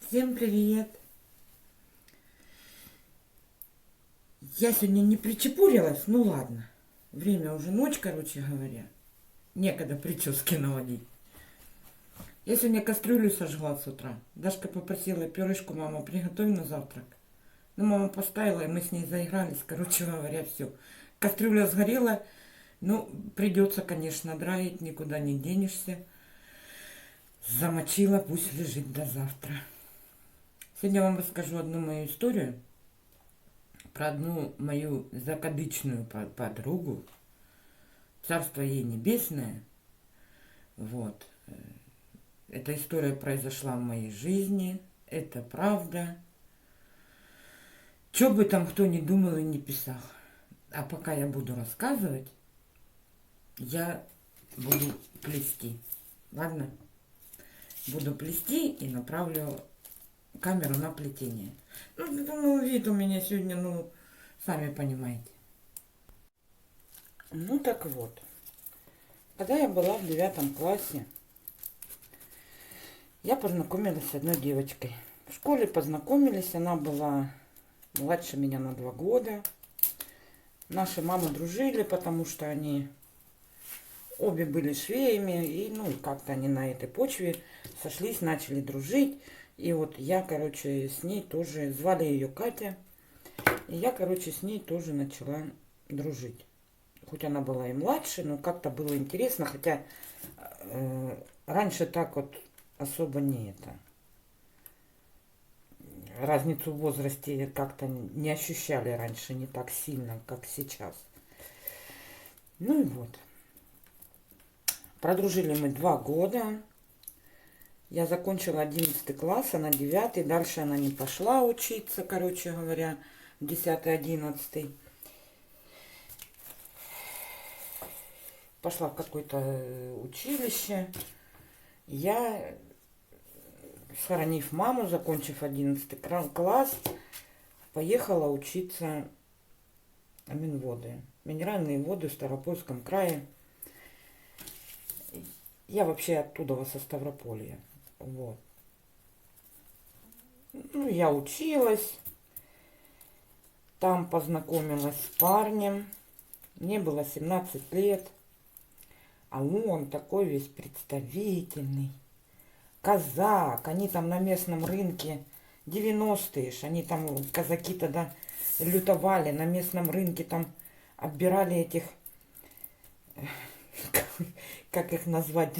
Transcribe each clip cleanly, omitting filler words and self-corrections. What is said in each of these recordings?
Всем привет! Я сегодня не причепурилась, ну ладно. Время уже ночь, короче говоря. Некогда прически наводить. Я сегодня кастрюлю сожгла с утра. Дашка попросила пюрешку, мама, приготовь на завтрак. Ну, мама поставила, и мы с ней заигрались. Короче говоря, все. Кастрюля сгорела. Ну, придется, конечно, драить, никуда не денешься. Замочила, пусть лежит до завтра. Сегодня я вам расскажу одну мою историю. Про одну мою закадычную подругу, царство ей небесное. Вот. Эта история произошла в моей жизни, это правда. Что бы там кто ни думал и не писал. А пока я буду рассказывать, я буду плести. Ладно? Буду плести и направлю камеру на плетение. Ну, вид у меня сегодня, ну, сами понимаете. Ну, так вот. Когда я была в 9 классе, я познакомилась с одной девочкой. В школе познакомились, она была младше меня на 2 года. Наши мамы дружили, потому что они обе были швеями, и, ну, как-то они на этой почве сошлись, начали дружить. И вот я, короче, с ней тоже, звали ее Катя, и я, короче, с ней тоже начала дружить. Хоть она была и младше, но как-то было интересно, хотя раньше так вот особо не это. Разницу в возрасте как-то не ощущали раньше не так сильно, как сейчас. Ну и вот. Продружили мы 2 года. Я закончила 11 класс, она 9. Дальше она не пошла учиться, короче говоря, 10-11. Пошла в какое-то училище. Я, схоронив маму, закончив 11 класс, поехала учиться в Минводы. Минеральные воды в Ставропольском крае. Я вообще оттуда, со Ставрополья. Вот. Ну, я училась. Там познакомилась с парнем. Мне было 17 лет. А он такой весь представительный. Казак. Они там на местном рынке 90-е. Они там, казаки тогда лютовали на местном рынке. Там отбирали этих... Как их назвать?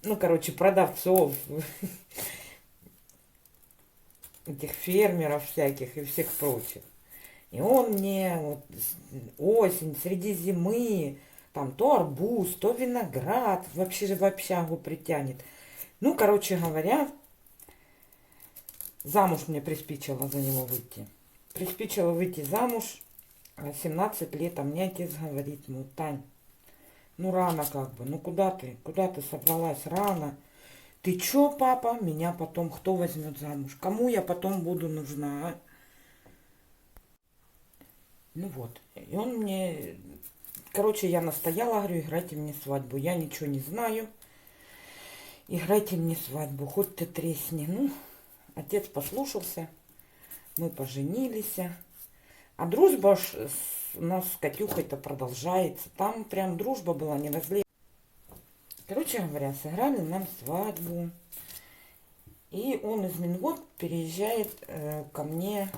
Ну, короче, продавцов. Этих фермеров всяких и всех прочих. И он мне вот осень, среди зимы, там то арбуз, то виноград вообще же в общагу притянет. Ну, короче говоря, замуж мне приспичило за него выйти. Приспичило выйти замуж, 17 лет, а мне отец говорит, ну, Тань, ну рано как бы, ну куда ты собралась рано? Ты чё, папа, меня потом кто возьмет замуж? Кому я потом буду нужна, а? Ну вот, и он мне, короче, я настояла, говорю, играйте мне свадьбу. Я ничего не знаю, играйте мне свадьбу, хоть ты тресни. Ну, отец послушался, мы поженились. А дружба у нас с Катюхой-то продолжается. Там прям дружба была не разлей. Короче говоря, сыграли нам свадьбу. И он из Минвод переезжает ко мне.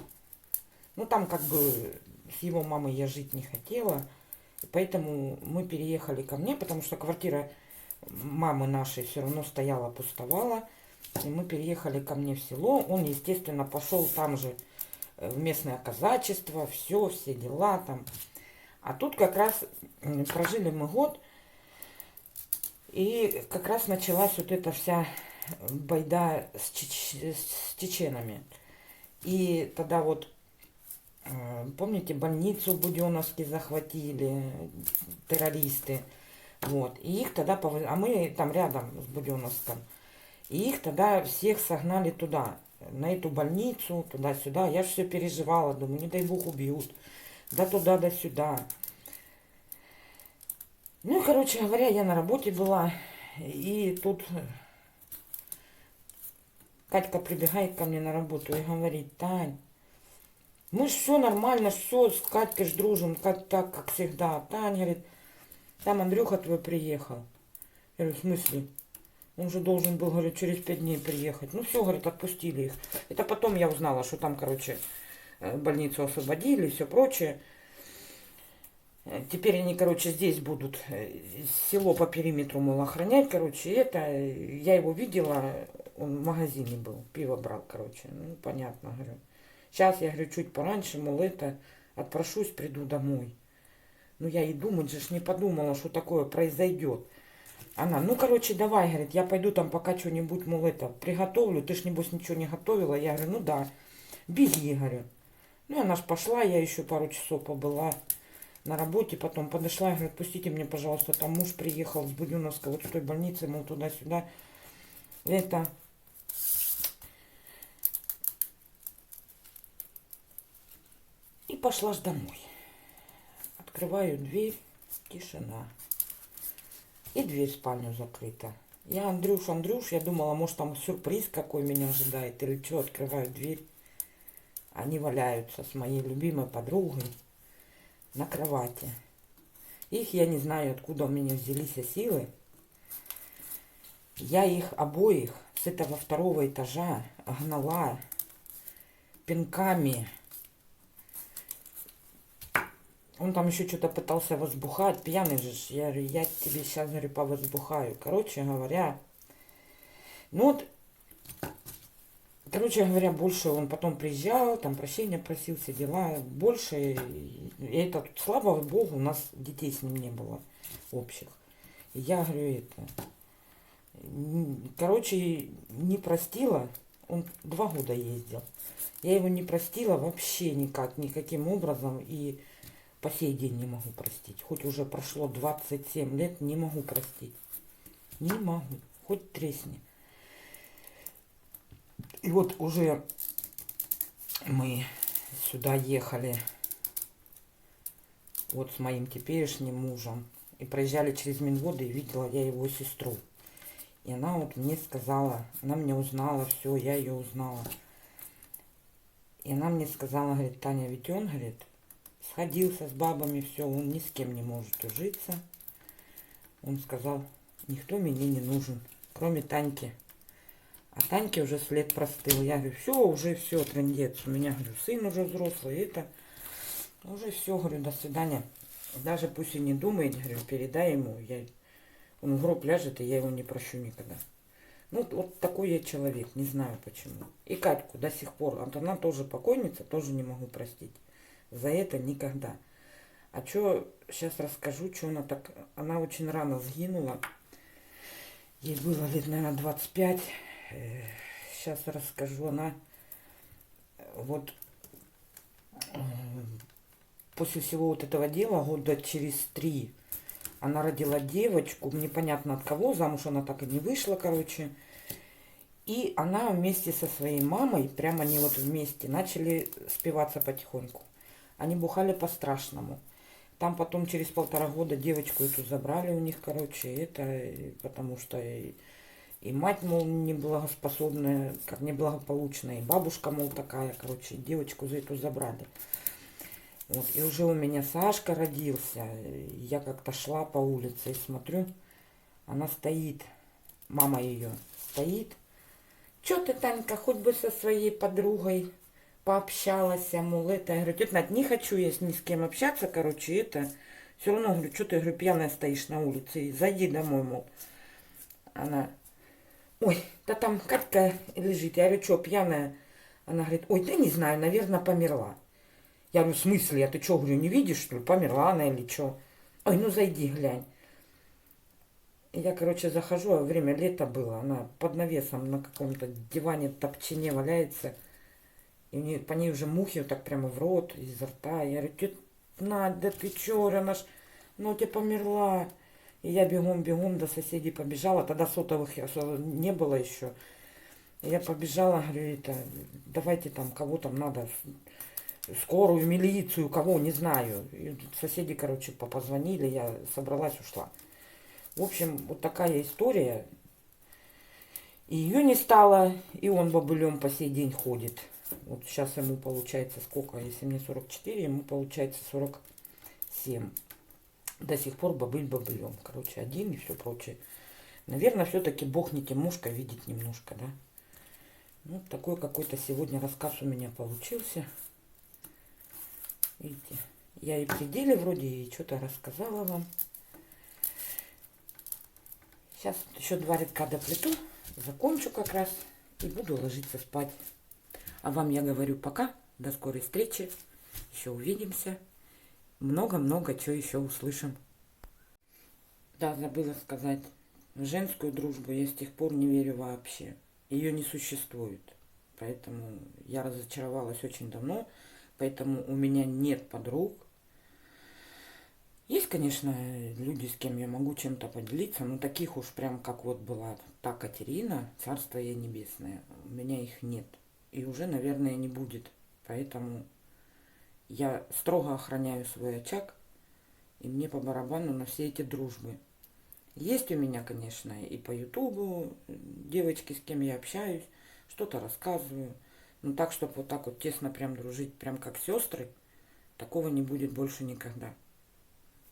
Ну, там как бы с его мамой я жить не хотела. И поэтому мы переехали ко мне, потому что квартира мамы нашей все равно стояла, пустовала. И мы переехали ко мне в село. Он, естественно, пошел там же в местное казачество, все дела там. А тут как раз прожили мы год, и как раз началась вот эта вся байда с чеченами. И тогда вот, помните, больницу в Буденновске захватили террористы. Вот. И их тогда, а мы там рядом с Буденновском, и их тогда всех согнали туда, на эту больницу, туда-сюда. Я же все переживала, думаю, не дай бог убьют. Да туда, да сюда. Ну и, короче говоря, я на работе была. И тут Катька прибегает ко мне на работу и говорит: Тань, мы ж все нормально, все, с Катькой ж дружим, как так, как всегда. Тань, говорит, там Андрюха твой приехал. Я говорю, в смысле? Он же должен был, говорит, через 5 дней приехать. Ну все, говорит, отпустили их. Это потом я узнала, что там, короче, больницу освободили и все прочее. Теперь они, короче, здесь будут село по периметру, мол, охранять, короче. Это, я его видела, он в магазине был, пиво брал, короче. Ну, понятно, говорю. Сейчас, я говорю, чуть пораньше, мол, это, отпрошусь, приду домой. Ну, я и думать же не подумала, что такое произойдет. Она, ну, короче, давай, говорит, я пойду там пока что-нибудь, мол, это, приготовлю. Ты ж, небось, ничего не готовила. Я говорю, ну, да, беги, говорю. Ну, она ж пошла, я еще пару часов побыла на работе, потом подошла и говорит, отпустите мне, пожалуйста, там муж приехал с Буденновска, вот с той больницы, мол, туда-сюда. Это... И пошла ж домой. Открываю дверь, тишина. И дверь в спальню закрыта. Я, Андрюш, я думала, может, там сюрприз какой меня ожидает, или что, открываю дверь. Они валяются с моей любимой подругой на кровати. Их я не знаю, откуда у меня взялись силы. Я их обоих с этого 2-го этажа гнала пинками. Он там еще что-то пытался возбухать, пьяный же. Я говорю, я тебе сейчас, говорю, повозбухаю. Короче говоря, ну вот, короче говоря, больше он потом приезжал, там прощения просил, все дела. Больше, и это, слава богу, у нас детей с ним не было общих. И я говорю, это, короче, не простила, он 2 года ездил. Я его не простила вообще никак, никаким образом, и по сей день не могу простить. Хоть уже прошло 27 лет, не могу простить. Не могу, хоть тресни. И вот уже мы сюда ехали вот с моим теперешним мужем. И проезжали через Минводы, и видела я его сестру. И она вот мне сказала, она меня узнала, все, я ее узнала. И она мне сказала, говорит, Таня, ведь он, говорит, сходился с бабами, все, он ни с кем не может ужиться. Он сказал, никто мне не нужен, кроме Таньки. А Таньке уже след простыл. Я говорю, все, трындец. У меня, говорю, сын уже взрослый, это уже все, говорю, до свидания. Даже пусть и не думает, говорю, передай ему. Он в гроб ляжет, и я его не прощу никогда. Ну, вот такой я человек, не знаю почему. И Катьку до сих пор, она тоже покойница, тоже не могу простить. За это никогда. А что, сейчас расскажу, что она так... Она очень рано сгинула. Ей было лет, наверное, 25. Сейчас расскажу. Она вот после всего вот этого дела, года через 3, она родила девочку. Непонятно от кого, замуж она так и не вышла, короче. И она вместе со своей мамой, прямо они вот вместе, начали спиваться потихоньку. Они бухали по-страшному. Там потом через 1,5 года девочку эту забрали у них, короче, это потому что и мать, мол, неблагоспособная, как неблагополучная, и бабушка, мол, такая, короче, девочку за эту забрали. Вот, и уже у меня Сашка родился, я как-то шла по улице и смотрю, она стоит, мама ее стоит. Че ты, Танька, хоть бы со своей подругой пообщалась, мол, это. Я говорю, тетя Надь, не хочу я ни с кем общаться, короче, это. Все равно, говорю, что ты, говорю, пьяная стоишь на улице, зайди домой, мол. Она, ой, да там Катька лежит. Я говорю, что, пьяная? Она говорит, ой, да не знаю, наверное, померла. Я говорю, в смысле, а ты что, говорю, не видишь, что ли, померла она или что? Ой, ну зайди, глянь. И я, короче, захожу, а время лета было, она под навесом на каком-то диване, топчине валяется. И по ней уже мухи вот так прямо в рот, изо рта. Я говорю, тетя Надь, да ты чё, она ж, ну у тебя померла. И я бегом-бегом до соседей побежала. Тогда сотовых не было еще. И я побежала, говорю, это, давайте там, кого там надо, скорую, милицию, кого, не знаю. И соседи, короче, позвонили, я собралась, ушла. В общем, вот такая история. И ее не стало, И он бобылем по сей день ходит. Вот сейчас ему получается сколько? Если мне 44, ему получается 47. До сих пор бобыль бобылем. Короче, один и все прочее. Наверное, все-таки Бог не темнушка видит немножко, да? Ну, такой какой-то сегодня рассказ у меня получился. Видите, я и при деле вроде и что-то рассказала вам. Сейчас еще 2 рядка доплету, закончу как раз и буду ложиться спать. А вам я говорю пока, до скорой встречи, еще увидимся. Много-много чего еще услышим. Да, забыла сказать, в женскую дружбу я с тех пор не верю вообще. Ее не существует. Поэтому я разочаровалась очень давно. Поэтому у меня нет подруг. Есть, конечно, люди, с кем я могу чем-то поделиться, но таких уж прям, как вот была та Катерина, царство ей небесное, у меня их нет. И уже, наверное, не будет. Поэтому я строго охраняю свой очаг, и мне по барабану на все эти дружбы. Есть у меня, конечно, и по Ютубу девочки, с кем я общаюсь, что-то рассказываю. Но так, чтобы вот так вот тесно прям дружить, прям как сестры, такого не будет больше никогда.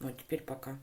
Ну а теперь пока.